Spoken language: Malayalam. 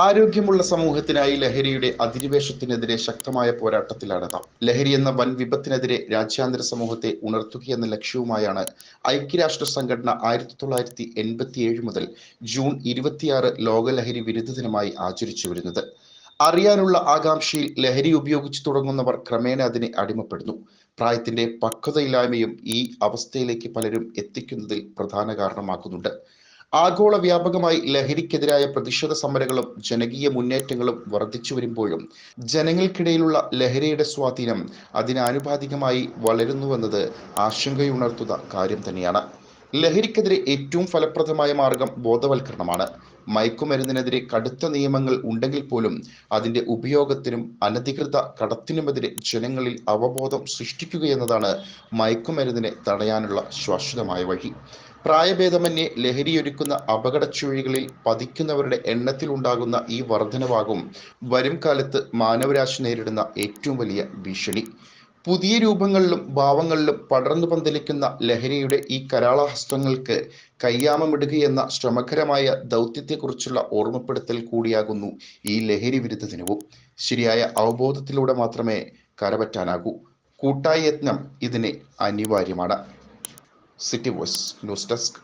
ആരോഗ്യമുള്ള സമൂഹത്തിനായി ലഹരിയുടെ അധിനിവേശത്തിനെതിരെ ശക്തമായ പോരാട്ടത്തിലാണ് നാം. ലഹരി എന്ന വൻ വിപത്തിനെതിരെ രാജ്യാന്തര സമൂഹത്തെ ഉണർത്തുകയെന്ന ലക്ഷ്യവുമായാണ് ഐക്യരാഷ്ട്ര സംഘടന 1987 മുതൽ ജൂൺ 26 ലോക ലഹരി വിരുദ്ധ ദിനമായി ആചരിച്ചു വരുന്നത്. അറിയാനുള്ള ആകാംക്ഷയിൽ ലഹരി ഉപയോഗിച്ചു തുടങ്ങുന്നവർ ക്രമേണ അതിനെ അടിമപ്പെടുന്നു. പ്രായത്തിന്റെ പക്വതയില്ലായ്മയും ഈ അവസ്ഥയിലേക്ക് പലരും എത്തിക്കുന്നതിൽ പ്രധാന കാരണമാക്കുന്നുണ്ട്. ആഗോള വ്യാപകമായി ലഹരിക്കെതിരായ പ്രതിഷേധ സമരങ്ങളും ജനകീയ മുന്നേറ്റങ്ങളും വർദ്ധിച്ചു വരുമ്പോഴും ജനങ്ങൾക്കിടയിലുള്ള ലഹരിയുടെ സ്വാധീനം അതിനാനുപാതികമായി വളരുന്നുവെന്നത് ആശങ്കയുണർത്തുന്ന കാര്യം തന്നെയാണ്. ലഹരിക്കെതിരെ ഏറ്റവും ഫലപ്രദമായ മാർഗം ബോധവൽക്കരണമാണ്. മയക്കുമരുന്നിനെതിരെ കടുത്ത നിയമങ്ങൾ ഉണ്ടെങ്കിൽ പോലും അതിന്റെ ഉപയോഗത്തിനും അനധികൃത കടത്തിനുമെതിരെ ജനങ്ങളിൽ അവബോധം സൃഷ്ടിക്കുകയെന്നതാണ് മയക്കുമരുന്നിനെ തടയാനുള്ള ശാശ്വതമായ വഴി. പ്രായഭേദമന്യേ ലഹരിയൊരുക്കുന്ന അപകടച്ചുഴികളിൽ പതിക്കുന്നവരുടെ എണ്ണത്തിലുണ്ടാകുന്ന ഈ വർധനവാകും വരും കാലത്ത് മാനവരാശി നേരിടുന്ന ഏറ്റവും വലിയ ഭീഷണി. പുതിയ രൂപങ്ങളിലും ഭാവങ്ങളിലും പടർന്നു പന്തലിക്കുന്ന ലഹരിയുടെ ഈ കരാളഹസ്തങ്ങൾക്ക് കയ്യാമമിടുകയെന്ന ശ്രമകരമായ ദൗത്യത്തെക്കുറിച്ചുള്ള ഓർമ്മപ്പെടുത്തൽ കൂടിയാകുന്നു ഈ ലഹരി വിരുദ്ധ ദിനവും. ശരിയായ അവബോധത്തിലൂടെ മാത്രമേ കരപറ്റാനാകൂ. കൂട്ടായ യത്നം ഇതിന് അനിവാര്യമാണ്. City voice news desk.